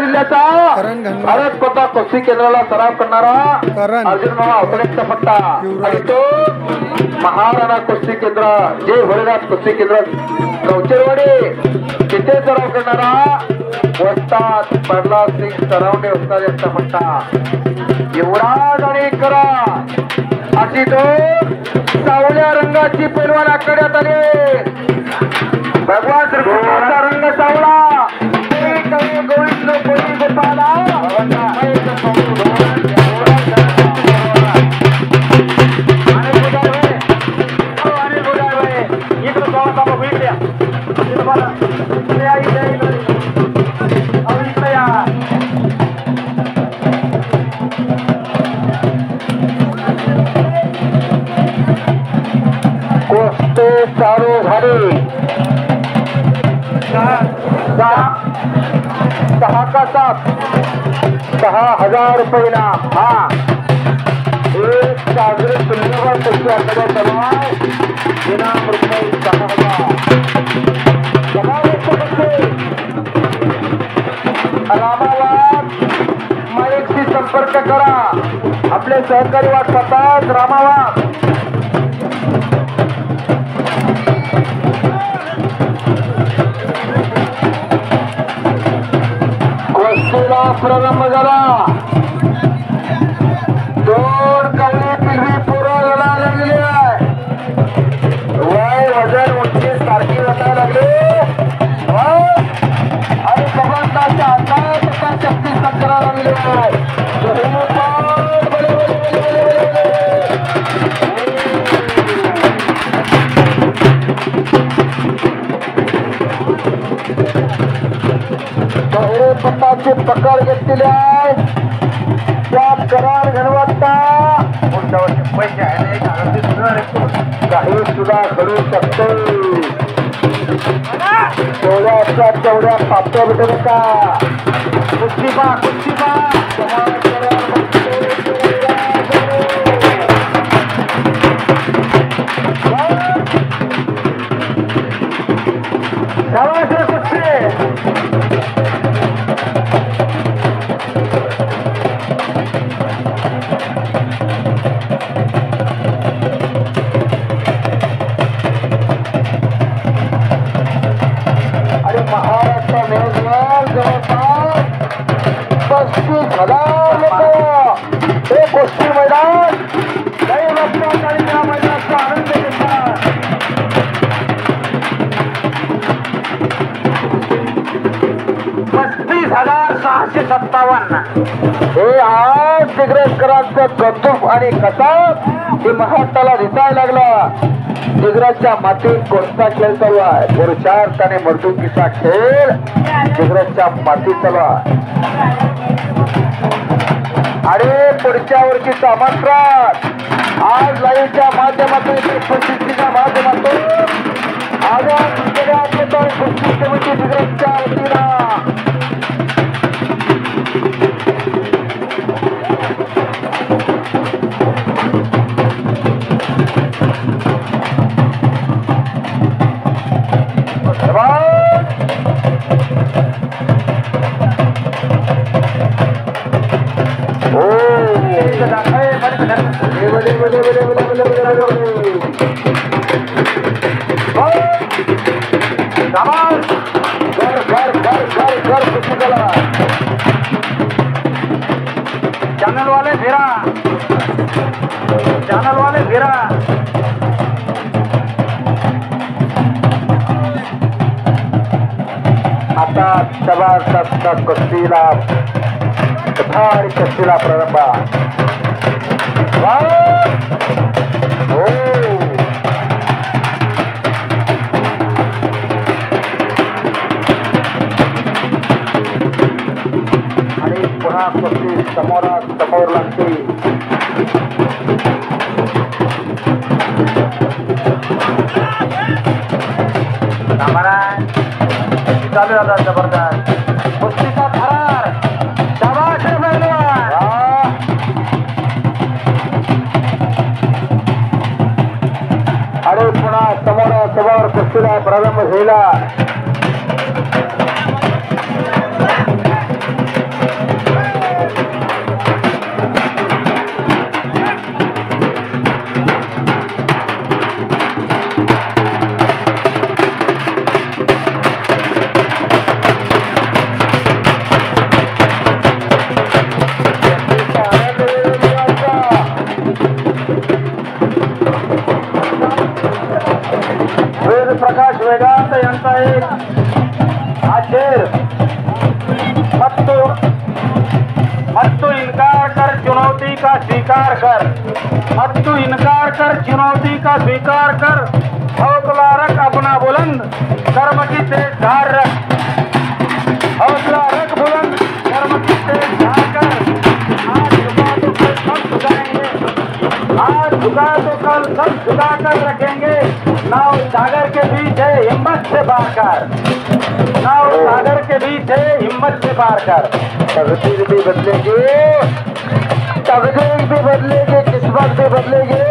जिल्ह्याचा भारत स्पर्धा कुस्ती केंद्राला सराव करणारा अर्जुन मामा अवतडेचा पट्टा आणि तो महाराणा कुस्ती केंद्र जय भोलेनाथ कुस्ती केंद्र कवचरवाडी तिथे सराव करणारा वस्ताद प्रल्हाद सिंग सरावणे वस्ताद यांचा पट्टा युवराज आणि करा अशी दोन सावल्या रंगाची पैलवान आखाड्यात आले। भगवान श्रीकृष्णाचा रंग सावला गोविंद गोपाला कुस्ती चालू झाली। 6 का 7 6,000 रुपये इनाम। हा एक सागरी तुल्यबळ कुस्ती आखाडा चालू आहे। इनाम रुपये 6,000। रामावाद माईकशी संपर्क करा। आपले सहकारी वाट पाहतात रामावाद। कुस्तीला प्रारंभ झाला। दोन कवळी पिलवी पोरं लढायला लागलेली आहे। वय वजन उंची सारखी वाटायला लागली आणि कबड्डीच्या हातात त्या शक्ती संकरा लागलेली आहे। पट्टाची पकड घेतलेली आहे। त्या करार घडवता उंचावरचे पैसे आहे काही सुद्धा घडू शकते। तेवढ्या तेवढ्या पापट्या भेटू नका। कुस्ती पा कुस्ती मैदान काही लोकांना आणि त्या मैदानाचा आनंद घेतात। 35,657 हे आज दिग्रजकरांचं कौतुक आणि कसाब हे महाराष्ट्राला दिसायला लागला। दिग्रजच्या मातीत कोणता खेळ चालू आहे? पुरुषार्थ आणि मर्दुकीचा खेळ दिग्रजच्या मातीत चालू आहे। आणि पुढच्या वर्षीचा आमंत्रण आज लाईव्हच्या माध्यमातून प्रसिद्धीच्या माध्यमातून आवाज कुस्ती समिती दिग्रजच्या वतीनं चैनल वाले फिरा आता सभासद कुस्तीला कथारी कुस्तीला प्रारंभ। आणि पुन्हा कुस्ती समोर लागते। चालू झाला जबरदस्त कुस्तीचा थरार। शाबाश आणि पुन्हा समोर कुस्तीला प्रारंभ झाला। मत तू इनकार कर चुनौती का स्वीकार कर, मत तू इनकार कर चुनौती का स्वीकार कर, हौसला रख अपना बुलंद कर्म की तेज धार रख, हौसला रख बुलंद कर्म की तेज धार कर। आज झुका तो कल सब झुकाएंगे, आज झुका तो कल सब झुका कर रखेंगे। नाव सागर के बीच है हिम्मत से पार कर, नाव सागर के बीच है हिम्मत से पार कर। तकदीर भी बदलेगी, तकदीर भी बदलेगी, किस्मत भी बदलेगी।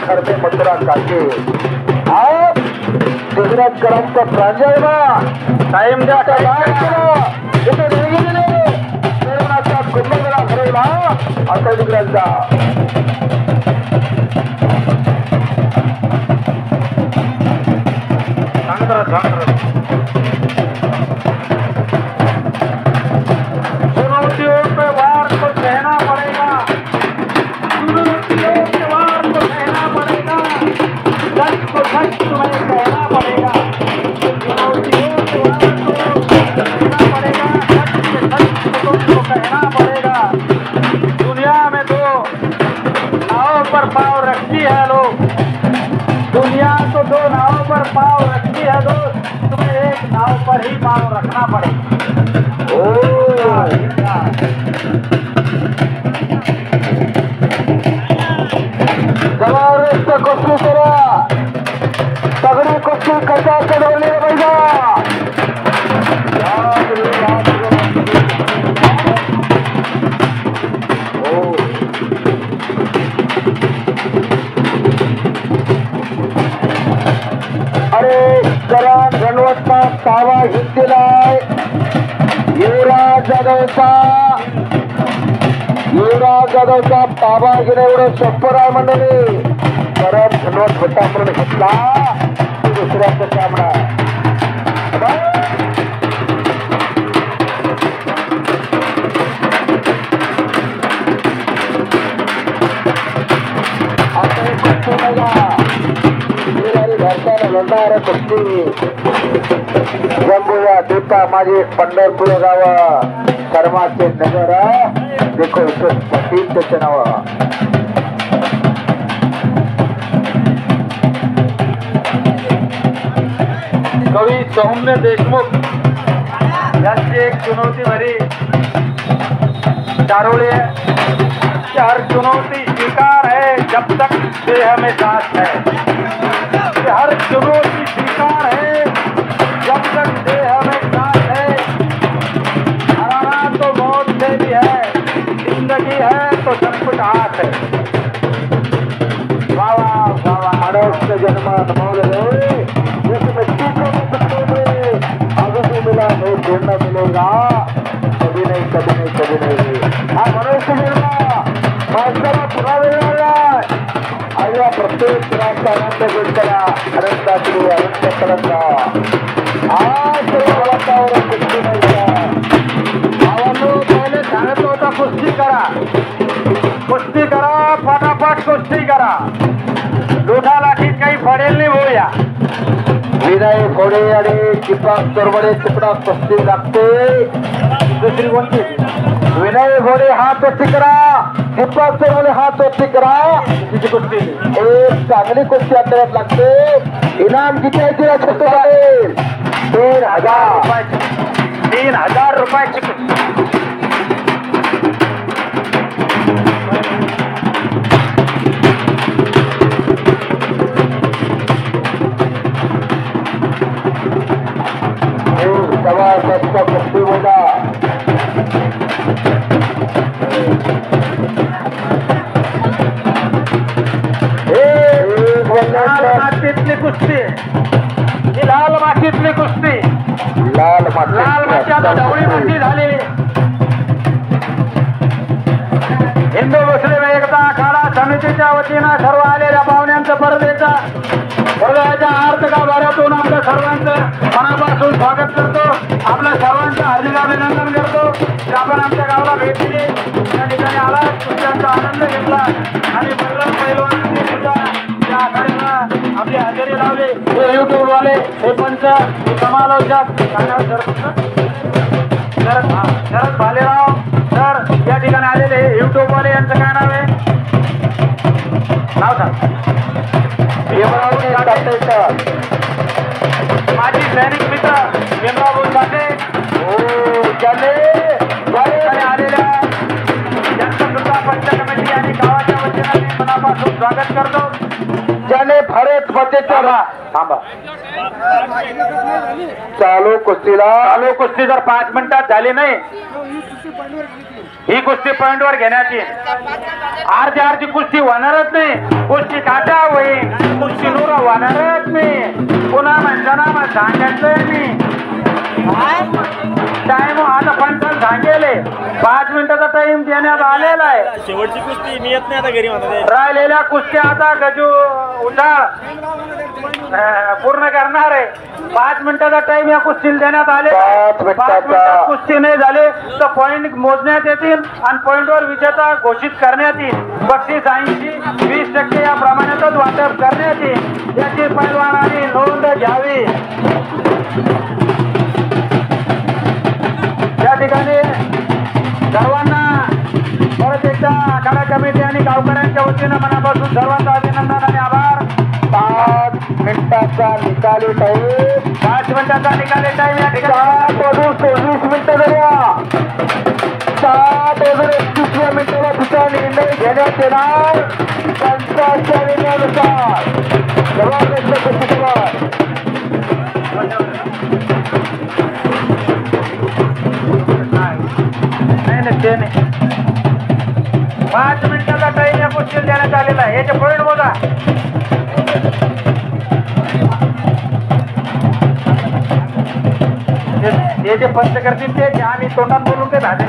घर में मथुरा काटे आप दूसरा करम का प्रांजलवा टाइम जाता इथे रेगिले निर्मळाचा कुंभमेळा भरवला आता दिग्रांचा चुनौतियों पे वार तो सहना पड़ेगा, चुनौतियों के वार को सहना पड़ेगा, सच को सच तुम्हें कहना पड़ेगा। चुनौतियों के वार को सहना पड़ेगा, सच के सच तुमको कहना पड़ेगा। दुनिया में दो नाव पर पाँव रखती है लोग, दुनिया तो दो नाव पर पाँव रखती है दोस्त, तुम्हें एक नाव पर ही पाँव रखना पड़ेगा। जबरदस्त कुस्ती करा, तगड़ी कुस्ती कसा चढ़वली पाहिजे। अरे करण रणवटचा तावा घेतलेलाय युवराज जाधवचा ताबा घेणं एवढं सोपं आहे मंडळी। परत रणवट भट्टाकडून घेतला दुसऱ्याचा सामना आता एक कुस्ती बघा, घरच्याला लढणाऱ्या कुस्ती जंबूया देता माझे पंढरपूर गाव कर्माचे नगर देखो त्याचे नाव कवी सौम्य देशमुख यांची एक चुनौती भरी चारोळे हर चुनौती स्वीकार है जब तक देह में सांस है, हर चुनौती स्वीकार है जब तक देह में सांस है। हराना तो मौत से भी है, जिंदगी है तो सब कुछ हाथ है। वाह वाह मनुष्य जन्म अनुभव जिस व्यक्ति को अभी मिला नहीं फिर न मिलेगा, कभी नहीं कभी नहीं कभी नहीं। हा मनुष्य जन्म माणसाला पुन्हा मिळणार अशा प्रत्येक राष्ट्र आनंद घेतला आनंदाची आनंद करता आज वातावरण कुस्ती नाही पहले सांगत होता कुस्ती करा फटाफट कुस्ती करा, लोढा लाठीत काही पडेल नाही होऊया। विनय घोडे आणि दीपक चोरवडे तुकडा कुस्ती लागते। दुसरी कोणती? विनय घोडे हात वरती करा, दीपक चोरवडे हात वरती करा। तिची कुस्ती एक चांगली कुस्ती अंतरात लागते। इनाम किती आहे तिला छोटं राहील 3000 रुपयाची, 3000 रुपयाची कुस्ती। जबरदस्त कुस्ती बोला लाल मातीतली कुस्ती, ही लाल मातीतली कुस्ती, लाल लाल माती आता ढवळी माती झाली. हिंदू मुस्लिम एकता आखाडा समितीच्या वतीनं सर्व आलेल्या पाहुण्यांचं परदेचा हृदयाच्या अर्थ गाभाऱ्यातून आपल्या सर्वांचं मनापासून स्वागत करतो. आपल्या सर्वांचं हार्दिक अभिनंदन करतो की आपण आमच्या गावाला भेट दिली, त्या ठिकाणी आला, तुमचा आनंद घेतला आणि बजरंग पैलवानांनी सुद्धा या आखाड्याला आपली हजेरी लावली. हे युट्यूब वाले हे पंच समालोचक शरद भालेराव सर या ठिकाणी आलेले हे युट्यूब वाले, यांचं काय नाव आहे? नाव सांग. माझी सैनिक मित्र भीमराव साठे आलेल्या यांचं सुद्धा पंच कमिटी आणि गावाच्या वतीने मी मनापासून स्वागत करतो. ज्याने भारत मातेचा थांबा. चालू कुस्ती जर 5 मिनिटात झाली नाही, ही कुस्ती पॉइंटवर घेण्यात येईल. अर्धी कुस्ती होणारच नाही, कुस्ती काटा होईल, कुस्ती नूर होणारच नाही. पुन्हा म्हणताना सांगायचंय मी टाइम आता पंचायत सांगेले 5 मिनिटाचा टाइम देण्यात आलेला आहे. शेवटची कुस्ती मी येत नाही आता घरी म्हणते. राहिलेल्या कुस्त्या आता गजू उठाळ पूर्ण करणार आहे. 5 मिनिटाचा टाइम या कुस्तीला देण्यात आले. 5 मिनिटात कुस्ती नाही झाले तर पॉइंट मोजण्यात येतील आणि पॉइंटवर विजेता घोषित करण्यात येईल. बक्षीस 80-20% या प्रमाणातच वाटप करण्यात येईल. याची पैलवानांनी नोंद घ्यावी. या ठिकाणी सर्वांना परत एकदा आखाडा कमिटी आणि गावकऱ्यांच्या वतीनं मनापासून सर्वांचं अभिनंदन आणि आभार. 5 मिनिटाचा निकाली टाईम. 5 मिनिटाचा निकाली टाइम या ठिकाणी 7:24 मिनिटं झाल्या. 7:31 मिनिटाला तिचा निर्णय घेण्यात येणार. पंचाच्या निर्णयानुसार सर्वांपेक्षा कुस्तीवर नाही 5 मिनिटाचा टाइम या कुस्तीला देण्यात आलेला आहे. याचे पॉइंट बघा. हे जे पंच करतील ते आम्ही तोंडात बोलून ते झाले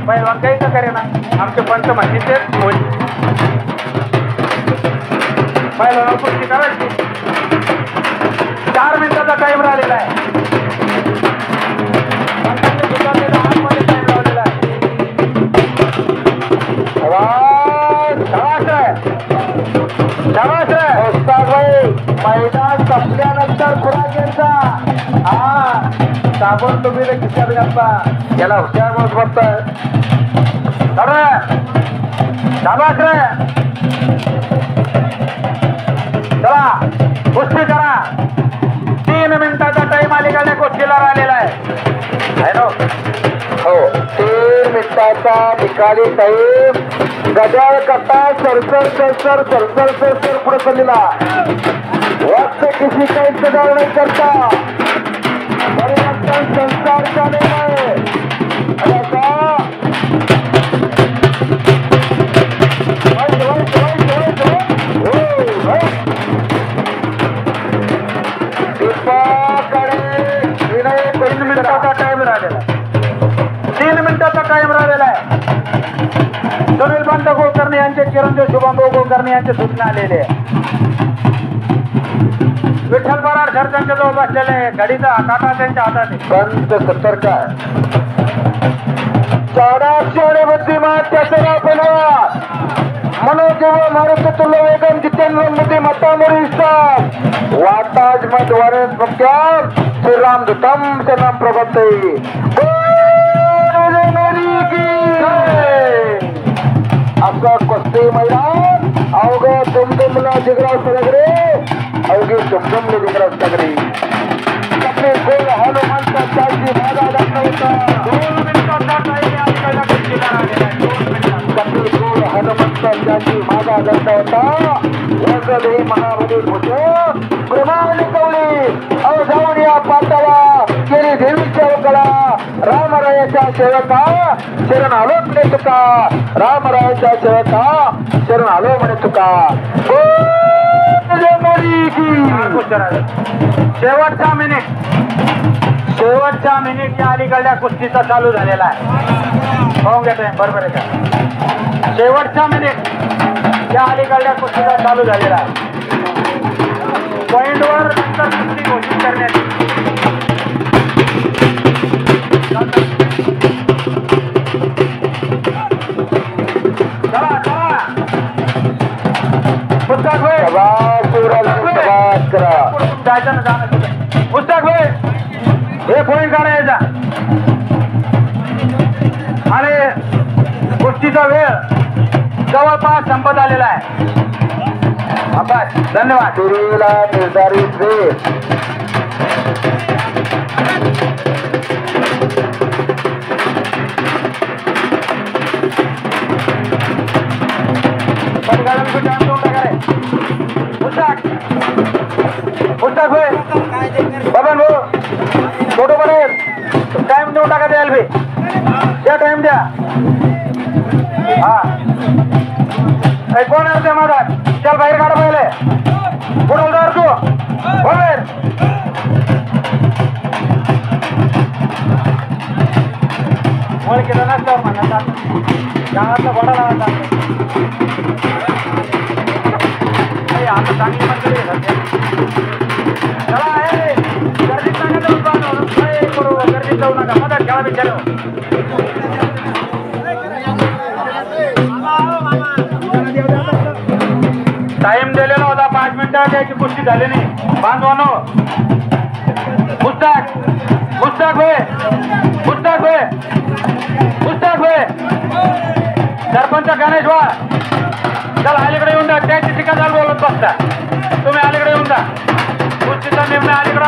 पैलवान काही का करे ना. आमचे पंच माहिती तेच होईल. पैलवान कुस्ती करायची. 4 मिनिटाचा टाइम राहिलेला आहे. मैदान संपल्यानंतर खुराक्यांचा साबण तुम्ही खिशात घालता. याला हुशार माणूस बघताय. शाबास रे. चला कुस्ती करा. 3 मिनिटाचा टाइम अलीकडे कुस्तीला राहिलेला आहे ना. हो 3 मिनिटाचा निकाली टाईम. गजाळ करता सरसर पुढे चाललेला. वक्त किसी का इंतजार नहीं करता. परिवर्तन संसार का नेम है. तीन मिनिटाचा टाइम राहिलेला. 3 मिनिटाचा टाइम राहिलेला आहे. सुनील पंत कुलकर्णी यांचे चिरंजीव शुभमभाऊ कुलकर्णी यांचे सूचना आलेले आहे. विठ्ठल पराड सरकारच्या जवळ बसलेले घडीचा काटा त्यांच्या हातात आहे. पंत सतर्क आहे. चाडाक्षणे बुद्धिमान त्याचे नाव पैलवान मनोजीव मारुती तुल्य वेगम जितेंद्र मोदी मतामुरी साहब वाताज मत वरेन मुख्याम श्रीराम दुतम से नाम प्रबंधे असं कुस्ती मैदान अवघ दुमदुमला जिगराव सगळे अवघे दुमदुमले जिगराव सगळे कपडे गोल हनुमंताची भागा दाखवता. 2 मिनिटाचा टाइम आपल्याला कुस्तीला राहिलेला आहे. 2 मिनिटाचा. कपडे गोल हनुमंताची भागा दाखवता. वजले महाबली भूषण प्रमाणे कवली अवजाऊन या पाताला केली देवीच्या कला. रामरायाच्या सेवका शरण आलो म्हणे तुका. रामरायाच्या सेवका शरण आलो म्हणे तुका. केसरी की शेवटचा मिनिट या अलीकडल्या कुस्तीचा चालू झालेला आहे. पाहून घ्या तुम्ही, बरोबर आहे का? शेवटचा मिनिट या अलीकडल्या कुस्तीचा चालू झालेला आहे. पॉइंटवर नंतर कुस्ती घोषित करण्यात येईल. पुस्तक होय जायचं ना, जाणं पुस्तक होय हे पॉइंट काढायचा आणि कुस्तीचा वेळ जवळपास संपत आलेला आहे. आभार, धन्यवाद. सुरूला निर्धारित वेळ पुस्तक होय बबन भाऊ फोटो बनेल टाइम देऊन टाका द्याल बी द्या, टाइम द्या. हा कोण आहे त्या माझा चल बाहेर काढा पहिले पुढे उदार तू बाहेर. वर केलं नसल्यावर म्हणा गावातला घोडा लावायचा आता चांगली मंडळी आहे सध्या. चला गर्दीत नका जाऊ, गर्दीत जाऊ नका, मदत खेळा बिचार. टाइम दिलेला होता 5 मिनिटं, त्याची कुस्ती झाली नाही. बांधवानो पुस्तक पुस्तक होय पुस्तक होय पुस्तक होय सरपंच गणेश वा चला अलीकडे येऊन जा. त्याची ठिकाण बोलत बसता तुम्ही, अलीकडे येऊन जा. कुस्तीचा निर्णय अलीकडे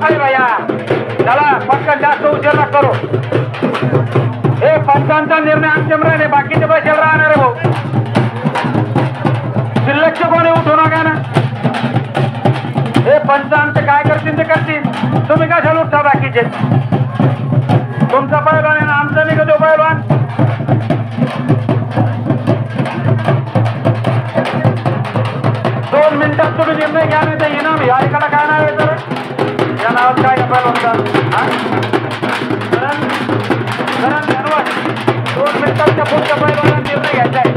अरे भैया चला पटकन, जास्त उशीर न करू. हे पंचांचा निर्णय अंतिम राहिले, बाकीचे पैसे राहणार भाऊ. शिल्लकचे कोणी उठू नका ना. हे पंचांचे काय करतील ते करतील, तुम्ही कशाला उठता बाकीचे. तुमचा पैलवान आहे ना, आमचा नाही का तो पैलवान. दोन मिनिटात तुम्ही निर्णय घ्या, नाही तर इनाम या एकाला काय नाव आहे तर या नावात काय पैलवान 2 मिनिटाच्या पुढच्या पैलवानाला निर्णय घ्यायचा आहे.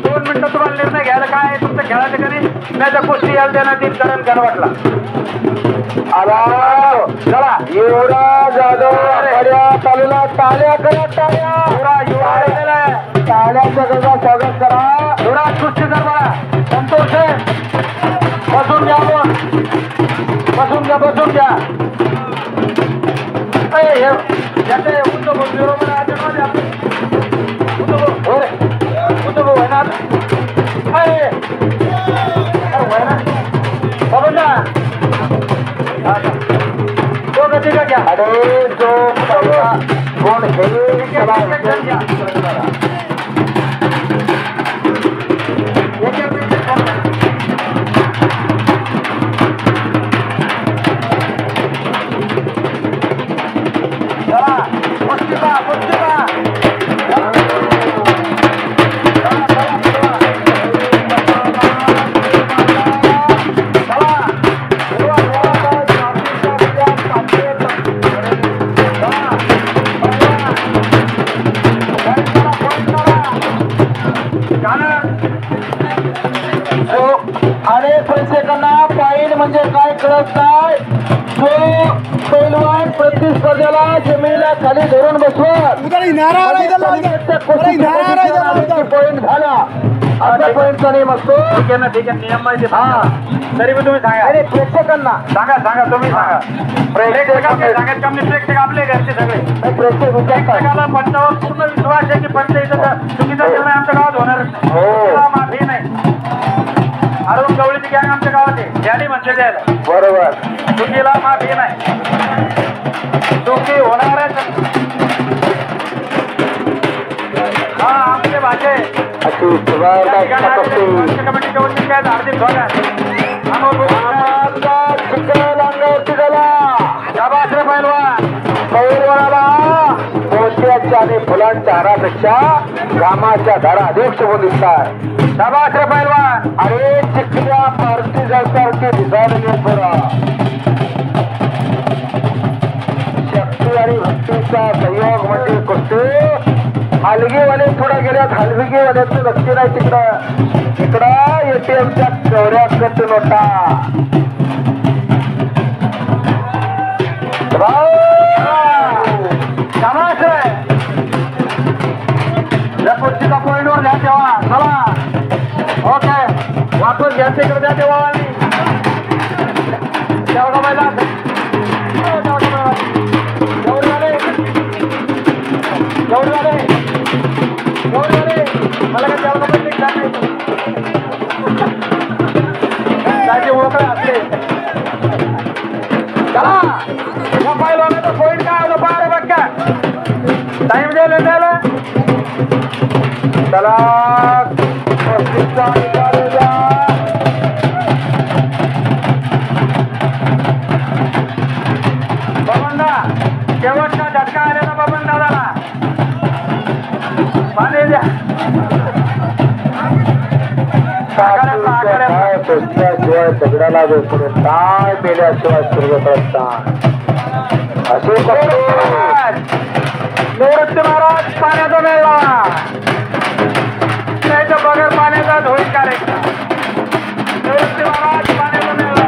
2 मिनिटं तुम्हाला निर्णय घ्यायला काय आहे तुमचं खेळायचं का नाही. त्याच्या कुस्ती यायला देण्यात येईल करण गणवटला. चला युवराज जाधव चालूला टाळ्या करा, टाळ्या टाळ्याच्या गजा स्वागत करा. युवराज कुस्ती कर बघा. संतोष बसून घ्या, बसून घ्या, बसून घ्या. बरोबर आहे ना. तो गती का घ्या. अरे जो कोण हे अनेक प्रेक्षकांना पाहिल म्हणजे काय कळत नाही. जो पैलवान प्रतिस्पर्ध्याला जमिनीला खाली धरून बसवत पॉईंट झाला आता पॉईंटचा नियम असतो. ठीक आहे ना, ठीक आहे, नियम माहिती. हा तरी पण तुम्ही सांगा. अरे प्रेक्षकांना सांगा, सांगा तुम्ही सांगा. सांगायचं काम नाही, प्रेक्षक आपले घरचे सगळे. प्रेक्षकाला पंचावर पूर्ण विश्वास आहे की पंच इथं चुकीचा निर्णय आमच्या गावात होणारच नाही. माफी नाही. अरुण गवळीची गॅंग आमच्या गावात आहे, द्याली म्हणजे द्यायला. बरोबर, चुकीला माफी नाही. चुकी होणारच. हा आमचे भाषे कमिटीच्या वतीने काय हार्दिक स्वागत. शाबास रे पैलवान. पैलवानाला आणि फुलांच्या हारापेक्षा घामाच्या धारा अधिक शोभून दिसतात. शाबास रे पैलवान. अरे चिखल्या पार्टी जळसारखी दिसायला पोरा. शक्ती आणि भक्तीचा संयोग म्हणजे कुस्ती. हलगीवाले थोडा गेल्यात, हलगीवाल्याचं लक्ष नाही तिकडं. इकडं एटीएमच्या चौऱ्या कट नोटा. शाबास रे. या कुस्तीचा पॉईंटवर घ्या तेव्हा. चला ओके वापस घ्या तिकडे द्या तेव्हा. आणि तेवढा महिला मला काय तेवढं ओळख असले. चला या पहिला पॉईंट काय होतं बारा बघा. टाइम द्यायला द्यायला. चला कुस्तीचा निकाल द्या. बबंदा शेवटचा झटका आलेला बबंदाला पाणी द्या. काय पोचल्याशिवाय दगडाला वेचून काय पेल्याशिवाय सुरवत असे निवृत्ती महाराज पाण्याचा मेळा. त्याच्या बगैर पाण्याचा धोळी कार्यक्रम. निवृत्ती महाराज पाण्याचा मेळा.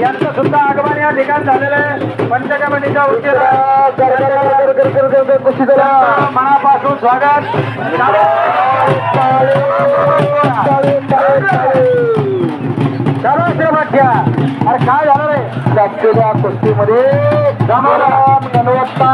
यांचं सुद्धा आगमन या ठिकाणी झालेलं आहे. पंचकमिटीच्या मनापासून स्वागत. अरे काय झालं रे कुस्तीमध्ये गणवत्ता